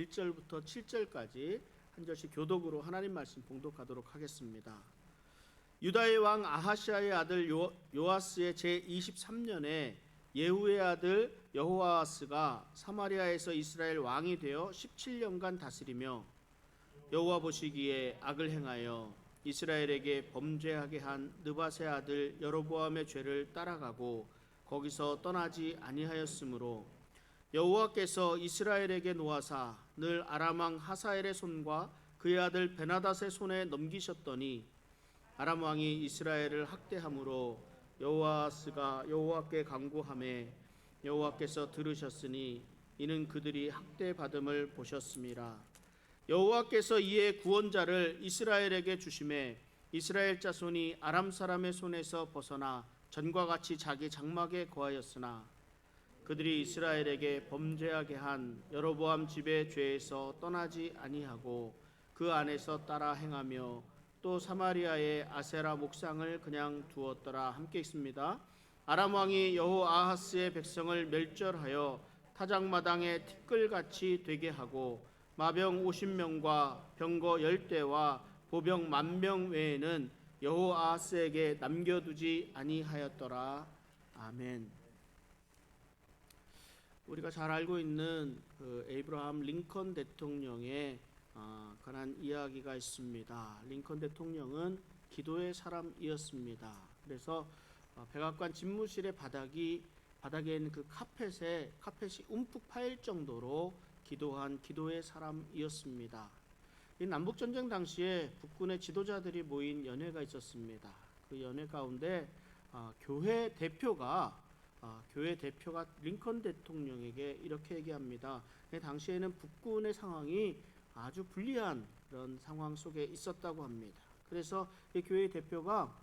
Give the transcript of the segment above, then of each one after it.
1절부터 7절까지 한 절씩 교독으로 하나님 말씀 봉독하도록 하겠습니다. 유다의 왕 아하시아의 아들 요아스의 제23년에 예후의 아들 여호아하스가 사마리아에서 이스라엘 왕이 되어 17년간 다스리며 여호와 보시기에 악을 행하여 이스라엘에게 범죄하게 한 느밧의 아들 여로보암의 죄를 따라가고 거기서 떠나지 아니하였으므로 여호와께서 이스라엘에게 노하사 늘 아람 왕 하사엘의 손과 그의 아들 베나닷의 손에 넘기셨더니 아람 왕이 이스라엘을 학대함으로 여호아스가 여호와께 간구하매 여호와께서 들으셨으니 이는 그들이 학대받음을 보셨음이라. 여호와께서 이에 구원자를 이스라엘에게 주심에 이스라엘 자손이 아람 사람의 손에서 벗어나 전과 같이 자기 장막에 거하였으나 그들이 이스라엘에게 범죄하게 한 여로보암 집의 죄에서 떠나지 아니하고 그 안에서 따라 행하며 또 사마리아의 아세라 목상을 그냥 두었더라. 함께 읽습니다. 아람 왕이 여호아하스의 백성을 멸절하여 타작마당에 티끌같이 되게 하고 마병 50명과 병거 10대와 보병 10,000명 외에는 여호아하스에게 남겨두지 아니하였더라. 아멘. 우리가 잘 알고 있는 그 에이브러함 링컨 대통령의 관한 이야기가 있습니다. 링컨 대통령은 기도의 사람이었습니다. 그래서 백악관 집무실의 바닥에 있는 그 카펫이 움푹 파일 정도로 기도한 기도의 사람이었습니다. 이 남북전쟁 당시에 북군의 지도자들이 모인 연회가 있었습니다. 그 연회 가운데 교회 대표가 링컨 대통령에게 이렇게 얘기합니다. 당시에는 북군의 상황이 아주 불리한 그런 상황 속에 있었다고 합니다. 그래서 이 교회 대표가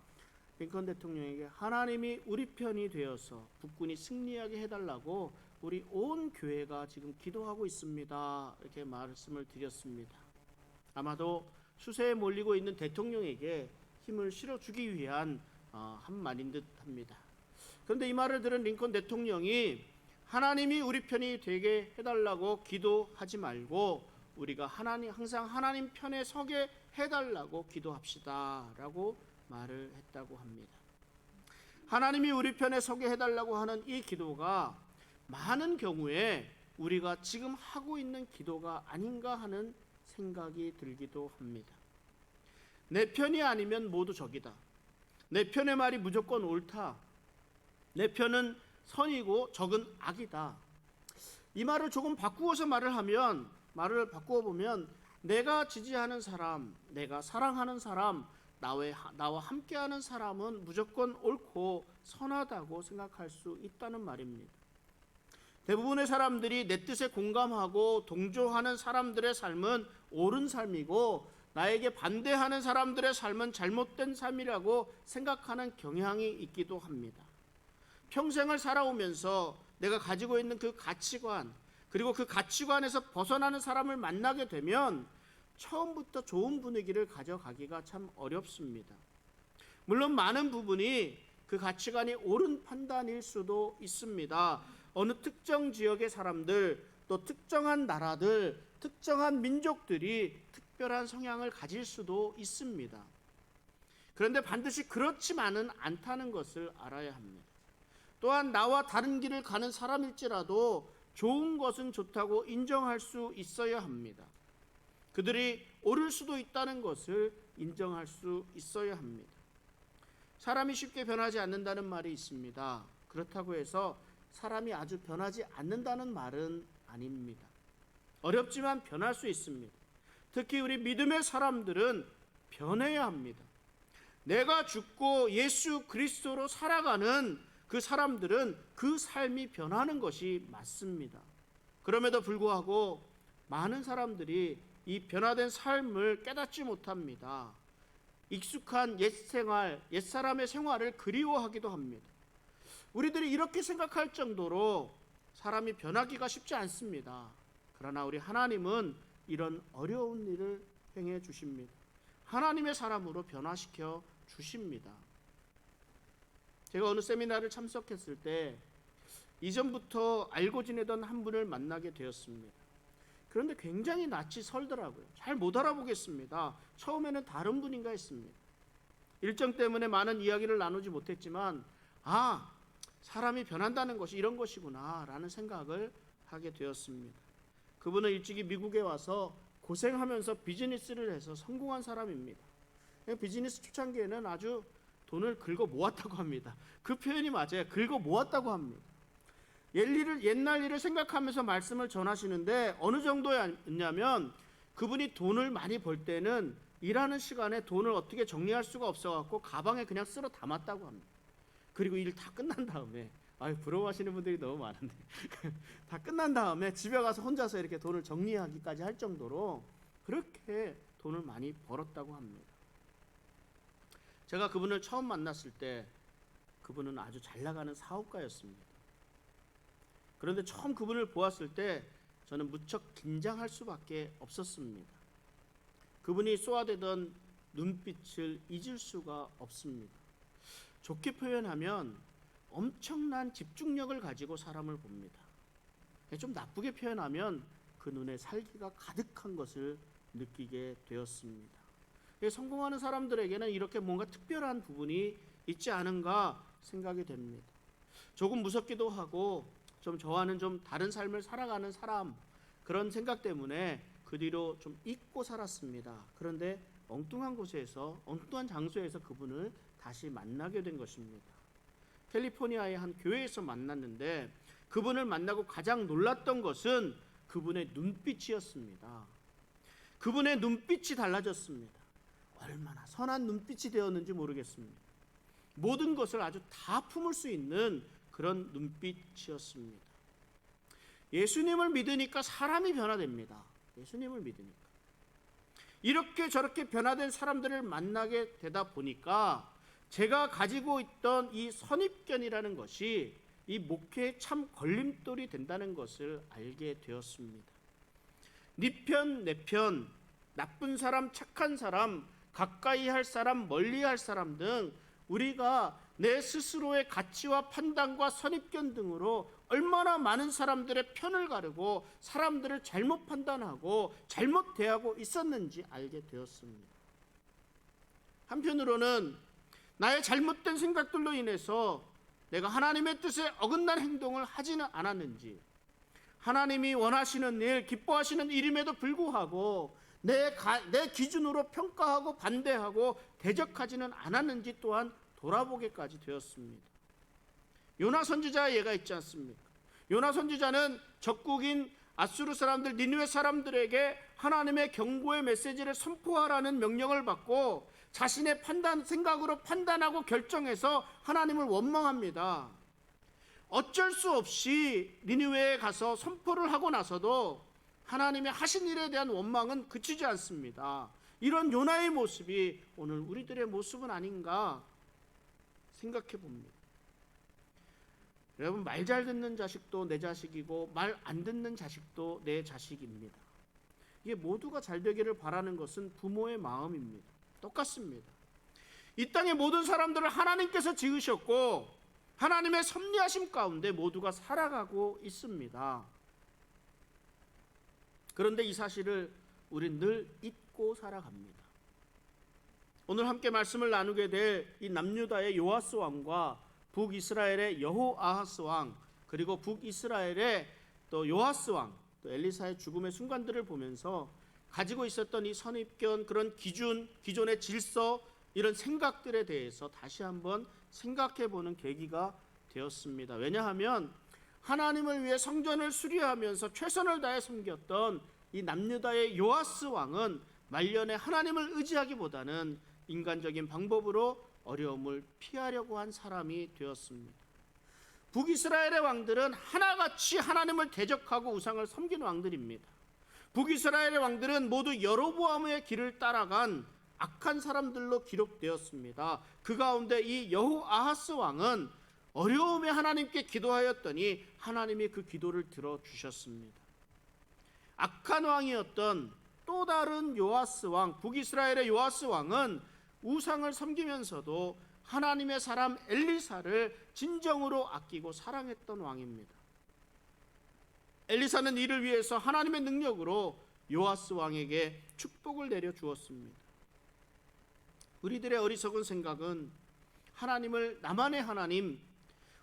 링컨 대통령에게 하나님이 우리 편이 되어서 북군이 승리하게 해달라고 우리 온 교회가 지금 기도하고 있습니다. 이렇게 말씀을 드렸습니다. 아마도 수세에 몰리고 있는 대통령에게 힘을 실어주기 위한 한 말인 듯 합니다. 그런데 이 말을 들은 링컨 대통령이 하나님이 우리 편이 되게 해달라고 기도하지 말고 우리가 항상 하나님 편에 서게 해달라고 기도합시다 라고 말을 했다고 합니다. 하나님이 우리 편에 서게 해달라고 하는 이 기도가 많은 경우에 우리가 지금 하고 있는 기도가 아닌가 하는 생각이 들기도 합니다. 내 편이 아니면 모두 적이다. 내 편의 말이 무조건 옳다. 내 편은 선이고 적은 악이다. 이 말을 조금 바꾸어서 말을 바꾸어 보면 내가 지지하는 사람, 내가 사랑하는 사람, 나와 함께하는 사람은 무조건 옳고 선하다고 생각할 수 있다는 말입니다. 대부분의 사람들이 내 뜻에 공감하고 동조하는 사람들의 삶은 옳은 삶이고 나에게 반대하는 사람들의 삶은 잘못된 삶이라고 생각하는 경향이 있기도 합니다. 평생을 살아오면서 내가 가지고 있는 그 가치관, 그리고 그 가치관에서 벗어나는 사람을 만나게 되면 처음부터 좋은 분위기를 가져가기가 참 어렵습니다. 물론 많은 부분이 그 가치관이 옳은 판단일 수도 있습니다. 어느 특정 지역의 사람들, 또 특정한 나라들, 특정한 민족들이 특별한 성향을 가질 수도 있습니다. 그런데 반드시 그렇지만은 않다는 것을 알아야 합니다. 또한 나와 다른 길을 가는 사람일지라도 좋은 것은 좋다고 인정할 수 있어야 합니다. 그들이 옳을 수도 있다는 것을 인정할 수 있어야 합니다. 사람이 쉽게 변하지 않는다는 말이 있습니다. 그렇다고 해서 사람이 아주 변하지 않는다는 말은 아닙니다. 어렵지만 변할 수 있습니다. 특히 우리 믿음의 사람들은 변해야 합니다. 내가 죽고 예수 그리스도로 살아가는 그 사람들은 그 삶이 변하는 것이 맞습니다. 그럼에도 불구하고 많은 사람들이 이 변화된 삶을 깨닫지 못합니다. 익숙한 옛사람의 생활을 그리워하기도 합니다. 우리들이 이렇게 생각할 정도로 사람이 변하기가 쉽지 않습니다. 그러나 우리 하나님은 이런 어려운 일을 행해 주십니다. 하나님의 사람으로 변화시켜 주십니다. 제가 어느 세미나를 참석했을 때 이전부터 알고 지내던 한 분을 만나게 되었습니다. 그런데 굉장히 낯이 설더라고요. 잘 못 알아보겠습니다. 처음에는 다른 분인가 했습니다. 일정 때문에 많은 이야기를 나누지 못했지만 사람이 변한다는 것이 이런 것이구나 라는 생각을 하게 되었습니다. 그분은 일찍이 미국에 와서 고생하면서 비즈니스를 해서 성공한 사람입니다. 비즈니스 초창기에는 아주 돈을 긁어 모았다고 합니다. 그 표현이 맞아요. 긁어 모았다고 합니다. 옛날 일을 생각하면서 말씀을 전하시는데 어느 정도였냐면 그분이 돈을 많이 벌 때는 일하는 시간에 돈을 어떻게 정리할 수가 없어갖고 가방에 그냥 쓸어 담았다고 합니다. 그리고 일 다 끝난 다음에 부러워하시는 분들이 너무 많은데 다 끝난 다음에 집에 가서 혼자서 이렇게 돈을 정리하기까지 할 정도로 그렇게 돈을 많이 벌었다고 합니다. 제가 그분을 처음 만났을 때 그분은 아주 잘 나가는 사업가였습니다. 그런데 처음 그분을 보았을 때 저는 무척 긴장할 수밖에 없었습니다. 그분이 쏘아대던 눈빛을 잊을 수가 없습니다. 좋게 표현하면 엄청난 집중력을 가지고 사람을 봅니다. 좀 나쁘게 표현하면 그 눈에 살기가 가득한 것을 느끼게 되었습니다. 성공하는 사람들에게는 이렇게 뭔가 특별한 부분이 있지 않은가 생각이 됩니다. 조금 무섭기도 하고 좀 저와는 좀 다른 삶을 살아가는 사람, 그런 생각 때문에 그 뒤로 좀 잊고 살았습니다. 그런데 엉뚱한 장소에서 그분을 다시 만나게 된 것입니다. 캘리포니아의 한 교회에서 만났는데 그분을 만나고 가장 놀랐던 것은 그분의 눈빛이었습니다. 그분의 눈빛이 달라졌습니다. 얼마나 선한 눈빛이 되었는지 모르겠습니다. 모든 것을 아주 다 품을 수 있는 그런 눈빛이었습니다. 예수님을 믿으니까 사람이 변화됩니다. 예수님을 믿으니까. 이렇게 저렇게 변화된 사람들을 만나게 되다 보니까 제가 가지고 있던 이 선입견이라는 것이 이 목회에 참 걸림돌이 된다는 것을 알게 되었습니다. 네 편, 내 편, 나쁜 사람, 착한 사람, 가까이 할 사람, 멀리 할 사람 등 우리가 내 스스로의 가치와 판단과 선입견 등으로 얼마나 많은 사람들의 편을 가르고 사람들을 잘못 판단하고 잘못 대하고 있었는지 알게 되었습니다. 한편으로는 나의 잘못된 생각들로 인해서 내가 하나님의 뜻에 어긋난 행동을 하지는 않았는지, 하나님이 원하시는 일, 기뻐하시는 일임에도 불구하고 내 기준으로 평가하고 반대하고 대적하지는 않았는지 또한 돌아보게까지 되었습니다. 요나 선지자의 예가 있지 않습니까? 요나 선지자는 적국인 아수르 사람들, 니느웨 사람들에게 하나님의 경고의 메시지를 선포하라는 명령을 받고 자신의 생각으로 판단하고 결정해서 하나님을 원망합니다. 어쩔 수 없이 니느웨에 가서 선포를 하고 나서도 하나님의 하신 일에 대한 원망은 그치지 않습니다. 이런 요나의 모습이 오늘 우리들의 모습은 아닌가 생각해 봅니다. 여러분, 말 잘 듣는 자식도 내 자식이고 말 안 듣는 자식도 내 자식입니다. 이게 모두가 잘 되기를 바라는 것은 부모의 마음입니다. 똑같습니다. 이 땅의 모든 사람들을 하나님께서 지으셨고 하나님의 섭리하심 가운데 모두가 살아가고 있습니다. 그런데 이 사실을 우린 늘 잊고 살아갑니다. 오늘 함께 말씀을 나누게 될 이 남유다의 요아스 왕과 북이스라엘의 여호아하스 왕, 그리고 북이스라엘의 또 요아스 왕, 또 엘리사의 죽음의 순간들을 보면서 가지고 있었던 이 선입견, 그런 기존의 질서, 이런 생각들에 대해서 다시 한번 생각해보는 계기가 되었습니다. 왜냐하면 하나님을 위해 성전을 수리하면서 최선을 다해 섬겼던 이 남유다의 요아스 왕은 말년에 하나님을 의지하기보다는 인간적인 방법으로 어려움을 피하려고 한 사람이 되었습니다. 북이스라엘의 왕들은 하나같이 하나님을 대적하고 우상을 섬긴 왕들입니다. 북이스라엘의 왕들은 모두 여로보암의 길을 따라간 악한 사람들로 기록되었습니다. 그 가운데 이 여호아하스 왕은 어려움에 하나님께 기도하였더니 하나님이 그 기도를 들어주셨습니다. 악한 왕이었던 또 다른 요아스 왕, 북이스라엘의 요아스 왕은 우상을 섬기면서도 하나님의 사람 엘리사를 진정으로 아끼고 사랑했던 왕입니다. 엘리사는 이를 위해서 하나님의 능력으로 요아스 왕에게 축복을 내려 주었습니다. 우리들의 어리석은 생각은 하나님을 나만의 하나님,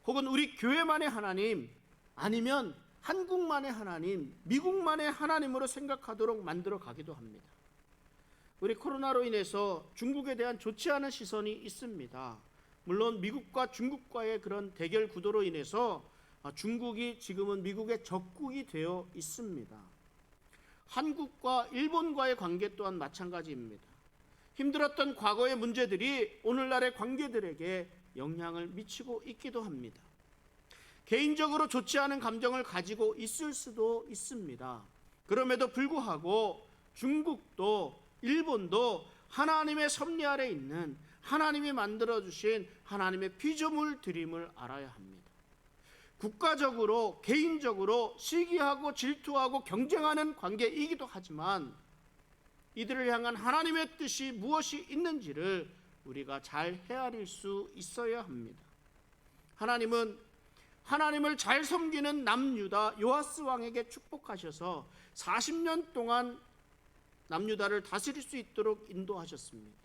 혹은 우리 교회만의 하나님, 아니면 한국만의 하나님, 미국만의 하나님으로 생각하도록 만들어 가기도 합니다. 우리 코로나로 인해서 중국에 대한 좋지 않은 시선이 있습니다. 물론 미국과 중국과의 그런 대결 구도로 인해서 중국이 지금은 미국의 적국이 되어 있습니다. 한국과 일본과의 관계 또한 마찬가지입니다. 힘들었던 과거의 문제들이 오늘날의 관계들에게 영향을 미치고 있기도 합니다. 개인적으로 좋지 않은 감정을 가지고 있을 수도 있습니다. 그럼에도 불구하고 중국도 일본도 하나님의 섭리 아래 있는 하나님이 만들어주신 하나님의 피조물 드림을 알아야 합니다. 국가적으로 개인적으로 시기하고 질투하고 경쟁하는 관계이기도 하지만 이들을 향한 하나님의 뜻이 무엇이 있는지를 우리가 잘 헤아릴 수 있어야 합니다. 하나님은 하나님을 잘 섬기는 남유다 요아스 왕에게 축복하셔서 40년 동안 남유다를 다스릴 수 있도록 인도하셨습니다.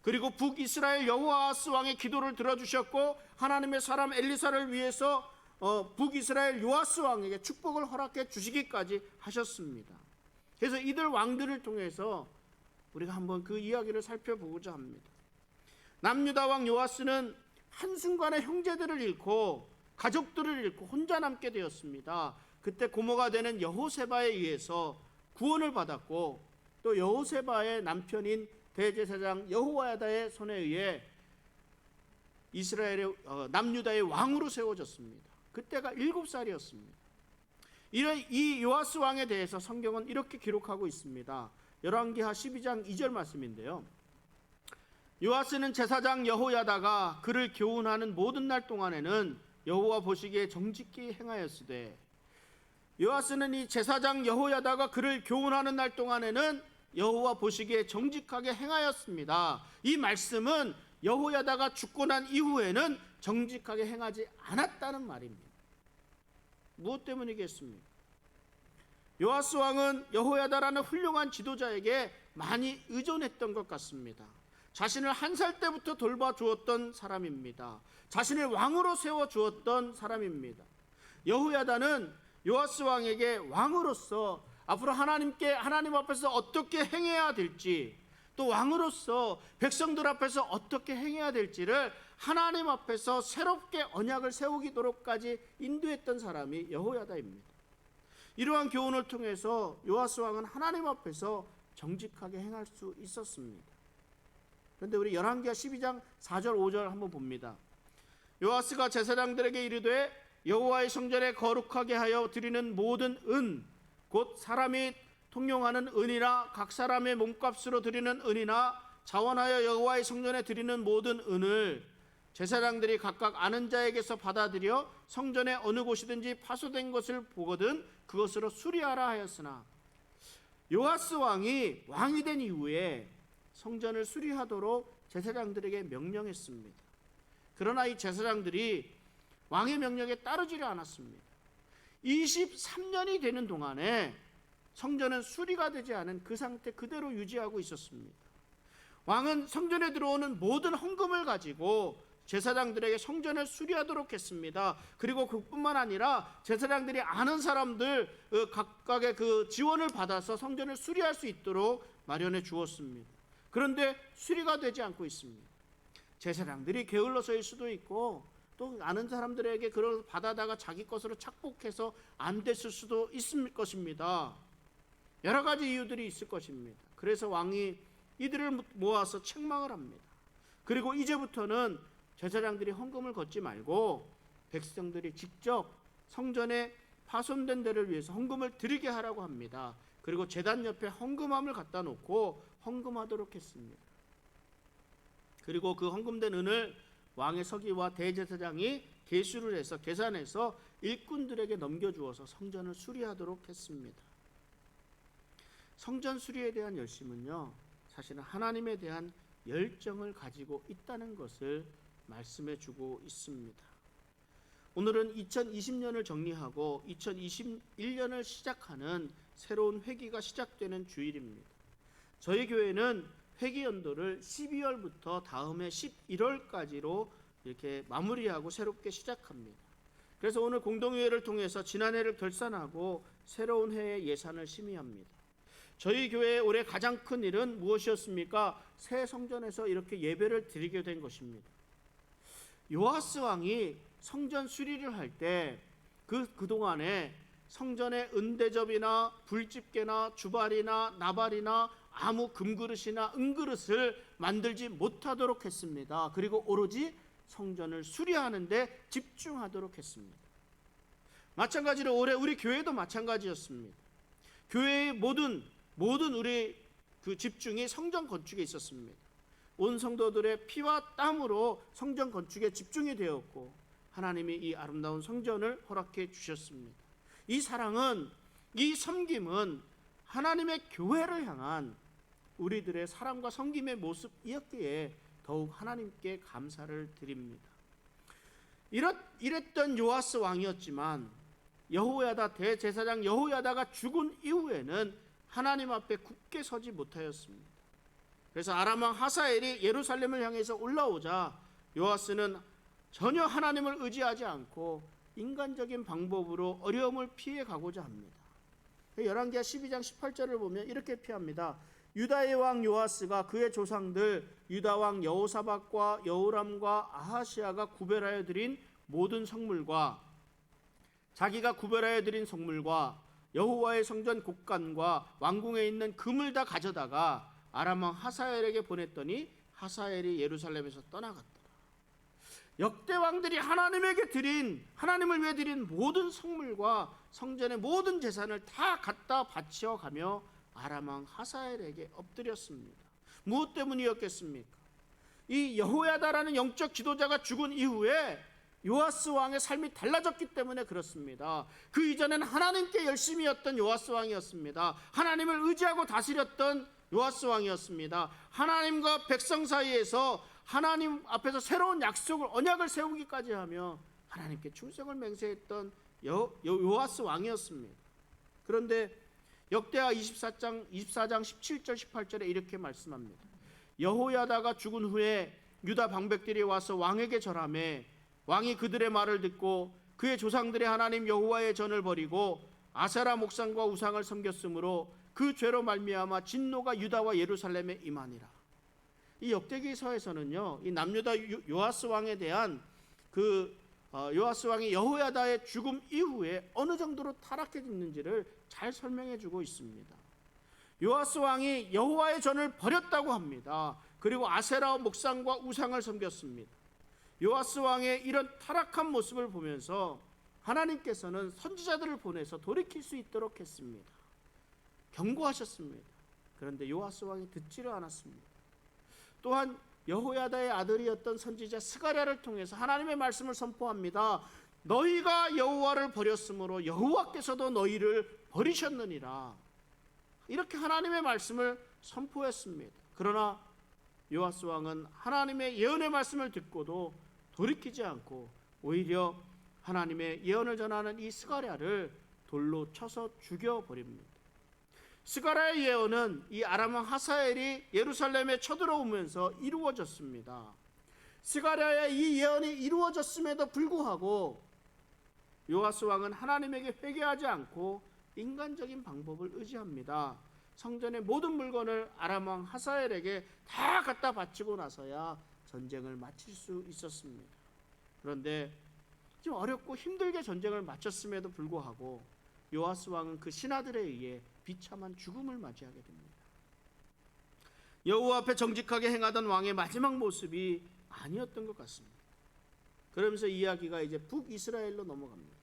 그리고 북이스라엘 여호아스 왕의 기도를 들어주셨고 하나님의 사람 엘리사를 위해서 북이스라엘 요아스 왕에게 축복을 허락해 주시기까지 하셨습니다. 그래서 이들 왕들을 통해서 우리가 한번 그 이야기를 살펴보고자 합니다. 남유다 왕 요아스는 한순간에 형제들을 잃고 가족들을 잃고 혼자 남게 되었습니다. 그때 고모가 되는 여호세바에 의해서 구원을 받았고 또 여호세바의 남편인 대제사장 여호야다의 손에 의해 이스라엘의 남유다의 왕으로 세워졌습니다. 그때가 7살이었습니다. 이 요아스 왕에 대해서 성경은 이렇게 기록하고 있습니다. 열왕기하 12장 2절 말씀인데요. 요아스는 제사장 여호야다가 그를 교훈하는 모든 날 동안에는 여호와 보시기에 정직히 행하였으되, 요아스는 이 제사장 여호야다가 그를 교훈하는 날 동안에는 여호와 보시기에 정직하게 행하였습니다. 이 말씀은 여호야다가 죽고 난 이후에는 정직하게 행하지 않았다는 말입니다. 무엇 때문이겠습니까? 요아스 왕은 여호야다라는 훌륭한 지도자에게 많이 의존했던 것 같습니다. 자신을 1살 때부터 돌봐주었던 사람입니다. 자신을 왕으로 세워주었던 사람입니다. 여호야다는 요아스 왕에게 왕으로서 앞으로 하나님 앞에서 어떻게 행해야 될지, 또 왕으로서 백성들 앞에서 어떻게 행해야 될지를 하나님 앞에서 새롭게 언약을 세우기도록까지 인도했던 사람이 여호야다입니다. 이러한 교훈을 통해서 요아스 왕은 하나님 앞에서 정직하게 행할 수 있었습니다. 그런데 우리 열왕기하 12장 4절 5절 한번 봅니다. 요아스가 제사장들에게 이르되 여호와의 성전에 거룩하게 하여 드리는 모든 은, 곧 사람이 통용하는 은이나 각 사람의 몸값으로 드리는 은이나 자원하여 여호와의 성전에 드리는 모든 은을 제사장들이 각각 아는 자에게서 받아들여 성전의 어느 곳이든지 파손된 것을 보거든 그것으로 수리하라 하였으나, 요아스 왕이 왕이 된 이후에 성전을 수리하도록 제사장들에게 명령했습니다. 그러나 이 제사장들이 왕의 명령에 따르지를 않았습니다. 23년이 되는 동안에 성전은 수리가 되지 않은 그 상태 그대로 유지하고 있었습니다. 왕은 성전에 들어오는 모든 헌금을 가지고 제사장들에게 성전을 수리하도록 했습니다. 그리고 그뿐만 아니라 제사장들이 아는 사람들 각각의 그 지원을 받아서 성전을 수리할 수 있도록 마련해 주었습니다. 그런데 수리가 되지 않고 있습니다. 제사장들이 게을러서일 수도 있고 또 아는 사람들에게 그걸 받아다가 자기 것으로 착복해서 안 됐을 수도 있을 것입니다. 여러 가지 이유들이 있을 것입니다. 그래서 왕이 이들을 모아서 책망을 합니다. 그리고 이제부터는 제사장들이 헌금을 걷지 말고 백성들이 직접 성전에 파손된 데를 위해서 헌금을 드리게 하라고 합니다. 그리고 제단 옆에 헌금함을 갖다 놓고 헌금하도록 했습니다. 그리고 그 헌금된 은을 왕의 서기와 대제사장이 계수를 해서 계산해서 일꾼들에게 넘겨주어서 성전을 수리하도록 했습니다. 성전 수리에 대한 열심은요, 사실은 하나님에 대한 열정을 가지고 있다는 것을 말씀해 주고 있습니다. 오늘은 2020년을 정리하고 2021년을 시작하는 새로운 회기가 시작되는 주일입니다. 저희 교회는 회기 연도를 12월부터 다음해 11월까지로 이렇게 마무리하고 새롭게 시작합니다. 그래서 오늘 공동회의를 통해서 지난해를 결산하고 새로운 해의 예산을 심의합니다. 저희 교회의 올해 가장 큰 일은 무엇이었습니까? 새 성전에서 이렇게 예배를 드리게 된 것입니다. 요아스 왕이 성전 수리를 할 때 그동안에 성전의 은대접이나 불집게나 주발이나 나발이나 아무 금그릇이나 은그릇을 만들지 못하도록 했습니다. 그리고 오로지 성전을 수리하는 데 집중하도록 했습니다. 마찬가지로 올해 우리 교회도 마찬가지였습니다. 교회의 모든 우리 그 집중이 성전 건축에 있었습니다. 온 성도들의 피와 땀으로 성전 건축에 집중이 되었고 하나님이 이 아름다운 성전을 허락해 주셨습니다. 이 사랑은, 이 섬김은 하나님의 교회를 향한 우리들의 사랑과 섬김의 모습이었기에 더욱 하나님께 감사를 드립니다. 이랬던 요아스 왕이었지만 여호야다 대제사장 여호야다가 죽은 이후에는 하나님 앞에 굳게 서지 못하였습니다. 그래서 아람 왕 하사엘이 예루살렘을 향해서 올라오자 요아스는 전혀 하나님을 의지하지 않고 인간적인 방법으로 어려움을 피해 가고자 합니다. 열왕기하 12장 18절을 보면 이렇게 피합니다. 유다의 왕 요아스가 그의 조상들 유다 왕 여호사밧과 여호람과 아하시아가 구별하여 드린 모든 성물과 자기가 구별하여 드린 성물과 여호와의 성전 곡간과 왕궁에 있는 금을 다 가져다가 아람 왕 하사엘에게 보냈더니 하사엘이 예루살렘에서 떠나갔더라. 역대 왕들이 하나님을 위해 드린 모든 성물과 성전의 모든 재산을 다 갖다 바치어 가며 아람 왕 하사엘에게 엎드렸습니다. 무엇 때문이었겠습니까? 이 여호야다라는 영적 지도자가 죽은 이후에 요아스 왕의 삶이 달라졌기 때문에 그렇습니다. 그 이전에는 하나님께 열심이었던 요아스 왕이었습니다. 하나님을 의지하고 다스렸던 요아스 왕이었습니다. 하나님과 백성 사이에서 하나님 앞에서 새로운 약속을 언약을 세우기까지 하며 하나님께 충성을 맹세했던 요아스 왕이었습니다. 그런데 역대하 24장 17절 18절에 이렇게 말씀합니다. 여호야다가 죽은 후에 유다 방백들이 와서 왕에게 절하매 왕이 그들의 말을 듣고 그의 조상들의 하나님 여호와의 전을 버리고 아세라 목상과 우상을 섬겼으므로 그 죄로 말미암아 진노가 유다와 예루살렘에 임하니라. 이 역대기서에서는요, 이 남유다 요아스 왕에 대한 요아스 왕이 여호야다의 죽음 이후에 어느 정도로 타락했는지를 잘 설명해 주고 있습니다. 요아스 왕이 여호와의 전을 버렸다고 합니다. 그리고 아세라 목상과 우상을 섬겼습니다. 요아스 왕의 이런 타락한 모습을 보면서 하나님께서는 선지자들을 보내서 돌이킬 수 있도록 했습니다. 경고하셨습니다. 그런데 요아스 왕이 듣지를 않았습니다. 또한 여호야다의 아들이었던 선지자 스가랴를 통해서 하나님의 말씀을 선포합니다. 너희가 여호와를 버렸으므로 여호와께서도 너희를 버리셨느니라. 이렇게 하나님의 말씀을 선포했습니다. 그러나 요아스 왕은 하나님의 예언의 말씀을 듣고도 돌이키지 않고 오히려 하나님의 예언을 전하는 이 스가랴를 돌로 쳐서 죽여버립니다. 스가랴의 예언은 이 아람 왕 하사엘이 예루살렘에 쳐들어오면서 이루어졌습니다. 스가랴의 이 예언이 이루어졌음에도 불구하고 요아스 왕은 하나님에게 회개하지 않고 인간적인 방법을 의지합니다. 성전의 모든 물건을 아람 왕 하사엘에게 다 갖다 바치고 나서야 전쟁을 마칠 수 있었습니다. 그런데 좀 어렵고 힘들게 전쟁을 마쳤음에도 불구하고 요아스 왕은 그 신하들에 의해 비참한 죽음을 맞이하게 됩니다. 여호와 앞에 정직하게 행하던 왕의 마지막 모습이 아니었던 것 같습니다. 그러면서 이야기가 이제 북이스라엘로 넘어갑니다.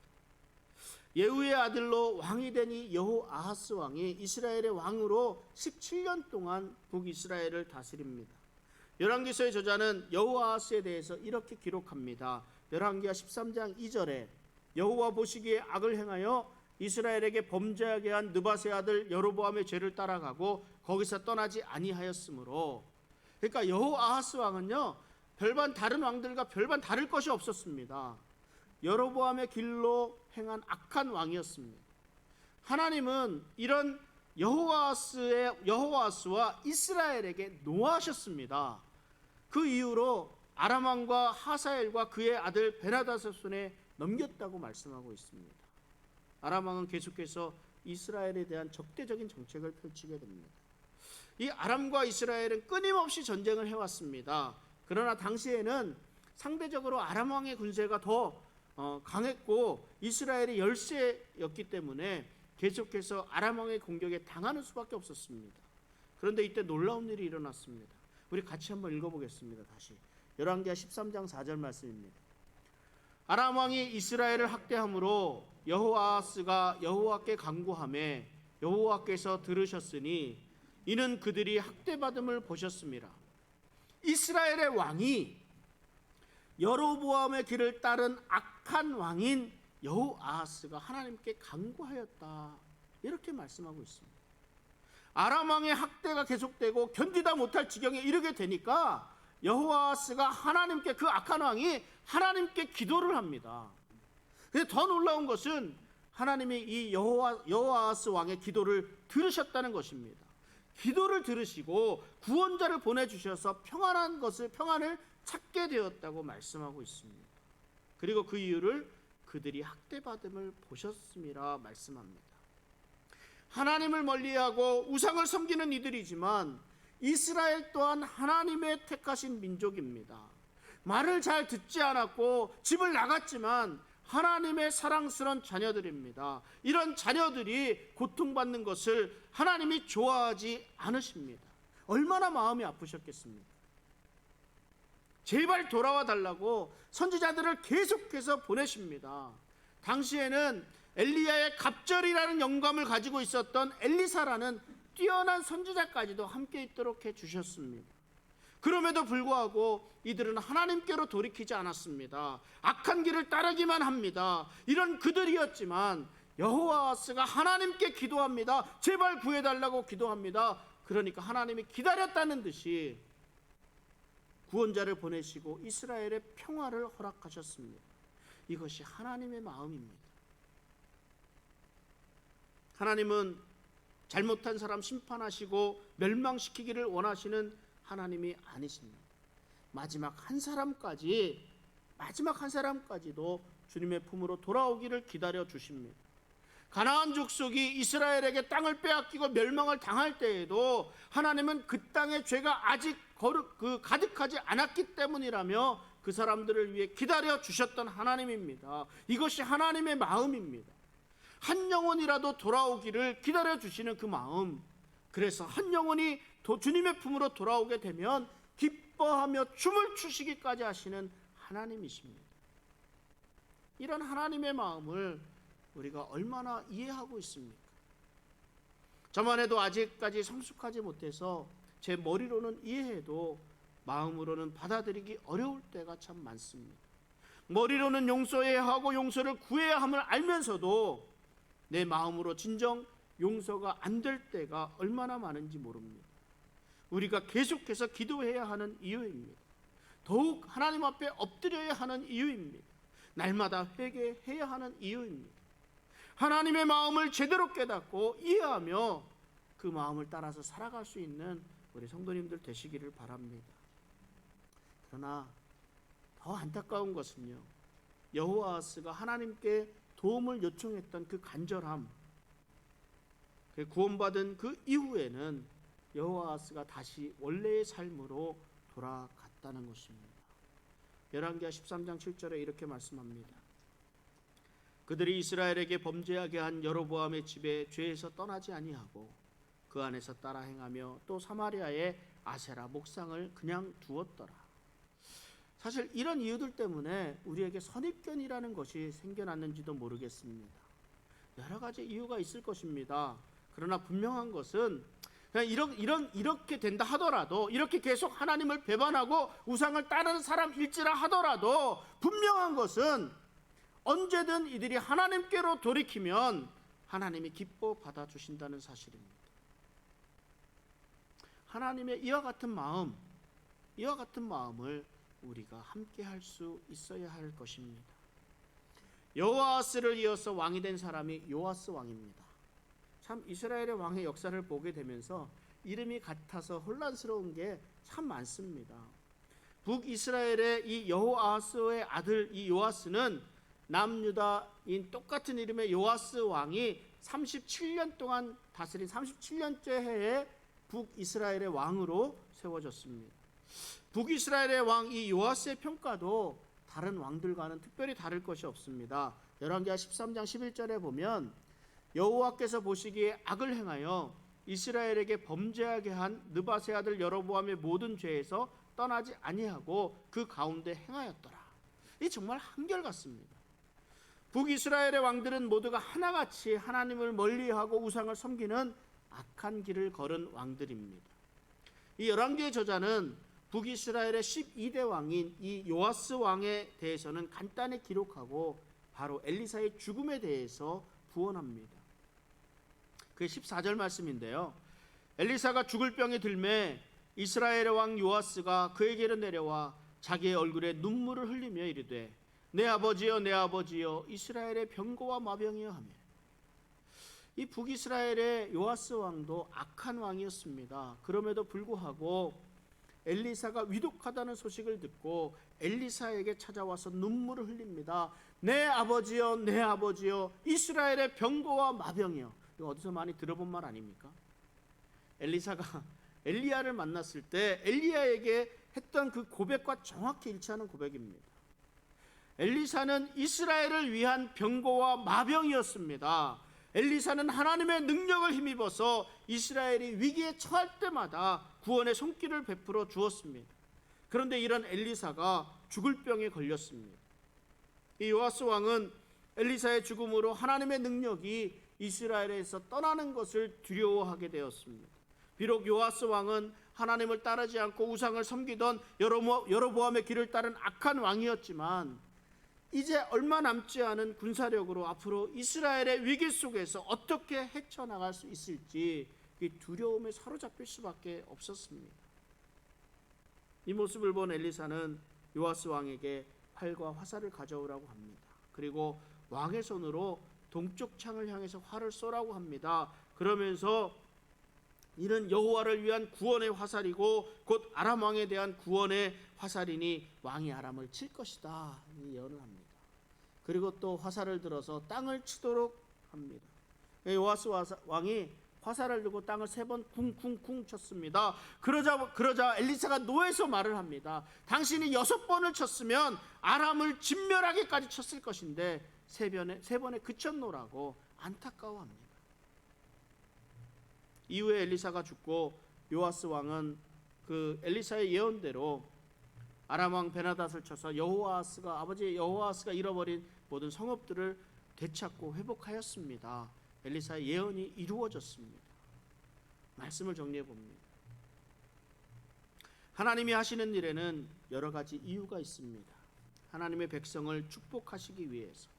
예후의 아들로 왕이 되니 여호아하스 왕이 이스라엘의 왕으로 17년 동안 북이스라엘을 다스립니다. 열왕기서의 저자는 여호아하스에 대해서 이렇게 기록합니다. 열왕기하 13장 2절에 여호와 보시기에 악을 행하여 이스라엘에게 범죄하게 한 느바세 아들 여로보암의 죄를 따라가고 거기서 떠나지 아니하였으므로. 그러니까 여호아하스 왕은요, 별반 다른 왕들과 별반 다를 것이 없었습니다. 여로보암의 길로 행한 악한 왕이었습니다. 하나님은 이런 여호와스와 이스라엘에게 노하셨습니다. 그 이후로 아람 왕과 하사엘과 그의 아들 베나다의 손에 넘겼다고 말씀하고 있습니다. 아람 왕은 계속해서 이스라엘에 대한 적대적인 정책을 펼치게 됩니다. 이 아람과 이스라엘은 끊임없이 전쟁을 해왔습니다. 그러나 당시에는 상대적으로 아람 왕의 군세가 더 강했고 이스라엘이 열세였기 때문에 계속해서 아람 왕의 공격에 당하는 수밖에 없었습니다. 그런데 이때 놀라운 일이 일어났습니다. 우리 같이 한번 읽어보겠습니다. 다시 열왕기하 13장 4절 말씀입니다. 아람 왕이 이스라엘을 학대함으로 여호아스가 여호와께 간구하매 여호와께서 들으셨으니 이는 그들이 학대받음을 보셨습니다. 이스라엘의 왕이 여로보암의 길을 따른 악한 왕인 여호아하스가 하나님께 간구하였다, 이렇게 말씀하고 있습니다. 아람 왕의 학대가 계속되고 견디다 못할 지경에 이르게 되니까 여호아하스가 하나님께, 그 악한 왕이 하나님께 기도를 합니다. 근데 더 놀라운 것은 하나님이 이 여호아하스 왕의 기도를 들으셨다는 것입니다. 기도를 들으시고 구원자를 보내주셔서 평안을 찾게 되었다고 말씀하고 있습니다. 그리고 그 이유를 그들이 학대받음을 보셨음이라 말씀합니다. 하나님을 멀리하고 우상을 섬기는 이들이지만 이스라엘 또한 하나님의 택하신 민족입니다. 말을 잘 듣지 않았고 집을 나갔지만 하나님의 사랑스러운 자녀들입니다. 이런 자녀들이 고통받는 것을 하나님이 좋아하지 않으십니다. 얼마나 마음이 아프셨겠습니까? 제발 돌아와 달라고 선지자들을 계속해서 보내십니다. 당시에는 엘리야의 갑절이라는 영감을 가지고 있었던 엘리사라는 뛰어난 선지자까지도 함께 있도록 해주셨습니다. 그럼에도 불구하고 이들은 하나님께로 돌이키지 않았습니다. 악한 길을 따르기만 합니다. 이런 그들이었지만 여호아하스가 하나님께 기도합니다. 제발 구해달라고 기도합니다. 그러니까 하나님이 기다렸다는 듯이 구원자를 보내시고 이스라엘의 평화를 허락하셨습니다. 이것이 하나님의 마음입니다. 하나님은 잘못한 사람 심판하시고 멸망시키기를 원하시는 하나님이 아니십니다. 마지막 한 사람까지도 주님의 품으로 돌아오기를 기다려 주십니다. 가나안 족속이 이스라엘에게 땅을 빼앗기고 멸망을 당할 때에도 하나님은 그 땅의 죄가 아직 가득하지 않았기 때문이라며 그 사람들을 위해 기다려 주셨던 하나님입니다. 이것이 하나님의 마음입니다. 한 영혼이라도 돌아오기를 기다려 주시는 그 마음, 그래서 한 영혼이 주님의 품으로 돌아오게 되면 기뻐하며 춤을 추시기까지 하시는 하나님이십니다. 이런 하나님의 마음을 우리가 얼마나 이해하고 있습니까? 저만 해도 아직까지 성숙하지 못해서 제 머리로는 이해해도 마음으로는 받아들이기 어려울 때가 참 많습니다. 머리로는 용서해야 하고 용서를 구해야 함을 알면서도 내 마음으로 진정 용서가 안 될 때가 얼마나 많은지 모릅니다. 우리가 계속해서 기도해야 하는 이유입니다. 더욱 하나님 앞에 엎드려야 하는 이유입니다. 날마다 회개해야 하는 이유입니다. 하나님의 마음을 제대로 깨닫고 이해하며 그 마음을 따라서 살아갈 수 있는 우리 성도님들 되시기를 바랍니다. 그러나 더 안타까운 것은요, 여호아하스가 하나님께 도움을 요청했던 그 간절함, 그 구원받은 그 이후에는 여호아하스가 다시 원래의 삶으로 돌아갔다는 것입니다. 열왕기하 13장 7절에 이렇게 말씀합니다. 그들이 이스라엘에게 범죄하게 한 여로보암의 집에 죄에서 떠나지 아니하고 그 안에서 따라 행하며 또 사마리아의 아세라 목상을 그냥 두었더라. 사실 이런 이유들 때문에 우리에게 선입견이라는 것이 생겨났는지도 모르겠습니다. 여러 가지 이유가 있을 것입니다. 그러나 분명한 것은 그냥 이렇게 된다 하더라도, 이렇게 계속 하나님을 배반하고 우상을 따르는 사람일지라 하더라도 분명한 것은 언제든 이들이 하나님께로 돌이키면 하나님이 기뻐 받아주신다는 사실입니다. 하나님의 이와 같은 마음을 우리가 함께 할 수 있어야 할 것입니다. 여호아스를 이어서 왕이 된 사람이 요아스 왕입니다. 참 이스라엘의 왕의 역사를 보게 되면서 이름이 같아서 혼란스러운 게 참 많습니다. 북이스라엘의 이 여호아스의 아들 이 요아스는 남유다인 똑같은 이름의 요아스 왕이 37년 동안 다스린 37년째 해에 북이스라엘의 왕으로 세워졌습니다. 북이스라엘의 왕 이 요아스의 평가도 다른 왕들과는 특별히 다를 것이 없습니다. 열왕기하 13장 11절에 보면 여호와께서 보시기에 악을 행하여 이스라엘에게 범죄하게 한 느밧의 아들 여로보암의 모든 죄에서 떠나지 아니하고 그 가운데 행하였더라. 이 정말 한결같습니다. 북이스라엘의 왕들은 모두가 하나같이 하나님을 멀리하고 우상을 섬기는 악한 길을 걸은 왕들입니다. 이 열왕기의 저자는 북이스라엘의 12대 왕인 이 요아스 왕에 대해서는 간단히 기록하고 바로 엘리사의 죽음에 대해서 부언합니다. 그게 14절 말씀인데요. 엘리사가 죽을 병에 들매 이스라엘의 왕 요아스가 그에게로 내려와 자기의 얼굴에 눈물을 흘리며 이르되 내 아버지여 내 아버지여 이스라엘의 병거와 마병이여 하며, 이 북이스라엘의 요아스 왕도 악한 왕이었습니다. 그럼에도 불구하고 엘리사가 위독하다는 소식을 듣고 엘리사에게 찾아와서 눈물을 흘립니다. 내 아버지여 내 아버지여 이스라엘의 병거와 마병이여. 이거 어디서 많이 들어본 말 아닙니까? 엘리사가 엘리야를 만났을 때 엘리야에게 했던 그 고백과 정확히 일치하는 고백입니다. 엘리사는 이스라엘을 위한 병거와 마병이었습니다. 엘리사는 하나님의 능력을 힘입어서 이스라엘이 위기에 처할 때마다 구원의 손길을 베풀어 주었습니다. 그런데 이런 엘리사가 죽을 병에 걸렸습니다. 이 요아스 왕은 엘리사의 죽음으로 하나님의 능력이 이스라엘에서 떠나는 것을 두려워하게 되었습니다. 비록 요아스 왕은 하나님을 따르지 않고 우상을 섬기던 여로보암의 길을 따른 악한 왕이었지만 이제 얼마 남지 않은 군사력으로 앞으로 이스라엘의 위기 속에서 어떻게 헤쳐나갈 수 있을지 이 두려움에 사로잡힐 수밖에 없었습니다. 이 모습을 본 엘리사는 요아스 왕에게 활과 화살을 가져오라고 합니다. 그리고 왕의 손으로 동쪽 창을 향해서 활을 쏘라고 합니다. 그러면서 이는 여호와를 위한 구원의 화살이고 곧 아람 왕에 대한 구원의 화살이니 왕이 아람을 칠 것이다, 이 예언을 합니다. 그리고 또 화살을 들어서 땅을 치도록 합니다. 요아스 왕이 화살을 들고 땅을 3번 쿵쿵쿵 쳤습니다. 그러자 엘리사가 노해서 말을 합니다. 당신이 6번을 쳤으면 아람을 진멸하기까지 쳤을 것인데 3번에 그쳤노라고 안타까워합니다. 이후에 엘리사가 죽고 요아스 왕은 그 엘리사의 예언대로 아람 왕 베나닷을 쳐서 아버지 여호아스가 잃어버린 모든 성읍들을 되찾고 회복하였습니다. 엘리사의 예언이 이루어졌습니다. 말씀을 정리해 봅니다. 하나님이 하시는 일에는 여러 가지 이유가 있습니다. 하나님의 백성을 축복하시기 위해서,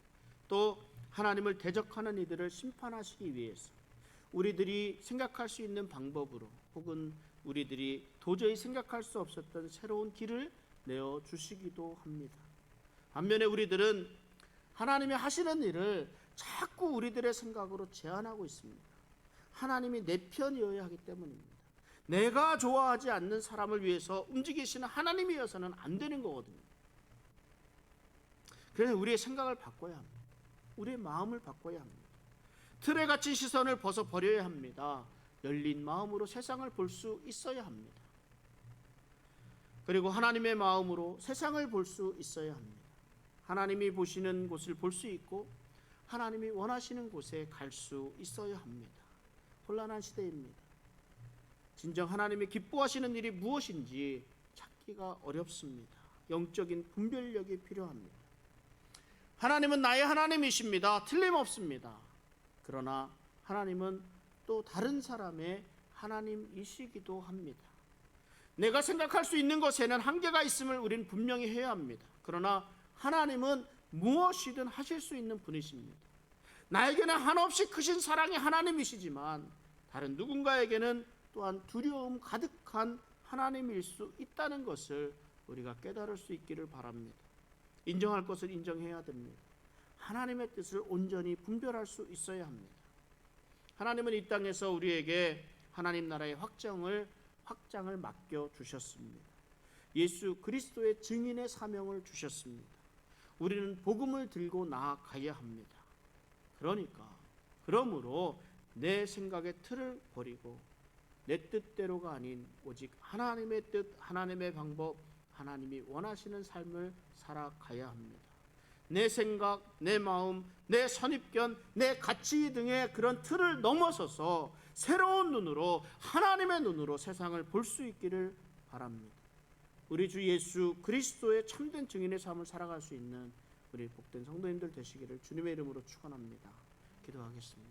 또 하나님을 대적하는 이들을 심판하시기 위해서, 우리들이 생각할 수 있는 방법으로 혹은 우리들이 도저히 생각할 수 없었던 새로운 길을 내어주시기도 합니다. 반면에 우리들은 하나님이 하시는 일을 자꾸 우리들의 생각으로 제한하고 있습니다. 하나님이 내 편이어야 하기 때문입니다. 내가 좋아하지 않는 사람을 위해서 움직이시는 하나님이어서는 안 되는 거거든요. 그래서 우리의 생각을 바꿔야 합니다. 우리의 마음을 바꿔야 합니다. 틀에 갇힌 시선을 벗어버려야 합니다. 열린 마음으로 세상을 볼 수 있어야 합니다. 그리고 하나님의 마음으로 세상을 볼 수 있어야 합니다. 하나님이 보시는 곳을 볼 수 있고 하나님이 원하시는 곳에 갈 수 있어야 합니다. 혼란한 시대입니다. 진정 하나님이 기뻐하시는 일이 무엇인지 찾기가 어렵습니다. 영적인 분별력이 필요합니다. 하나님은 나의 하나님이십니다. 틀림없습니다. 그러나 하나님은 또 다른 사람의 하나님이시기도 합니다. 내가 생각할 수 있는 것에는 한계가 있음을 우리는 분명히 해야 합니다. 그러나 하나님은 무엇이든 하실 수 있는 분이십니다. 나에게는 한없이 크신 사랑의 하나님이시지만 다른 누군가에게는 또한 두려움 가득한 하나님일 수 있다는 것을 우리가 깨달을 수 있기를 바랍니다. 인정할 것을 인정해야 됩니다. 하나님의 뜻을 온전히 분별할 수 있어야 합니다. 하나님은 이 땅에서 우리에게 하나님 나라의 확장을 맡겨 주셨습니다. 예수 그리스도의 증인의 사명을 주셨습니다. 우리는 복음을 들고 나아가야 합니다. 그러므로 내 생각의 틀을 버리고 내 뜻대로가 아닌 오직 하나님의 뜻, 하나님의 방법, 하나님이 원하시는 삶을 살아가야 합니다. 내 생각, 내 마음, 내 선입견, 내 가치 등의 그런 틀을 넘어서서 새로운 눈으로, 하나님의 눈으로 세상을 볼 수 있기를 바랍니다. 우리 주 예수 그리스도의 참된 증인의 삶을 살아갈 수 있는 우리 복된 성도님들 되시기를 주님의 이름으로 축원합니다. 기도하겠습니다.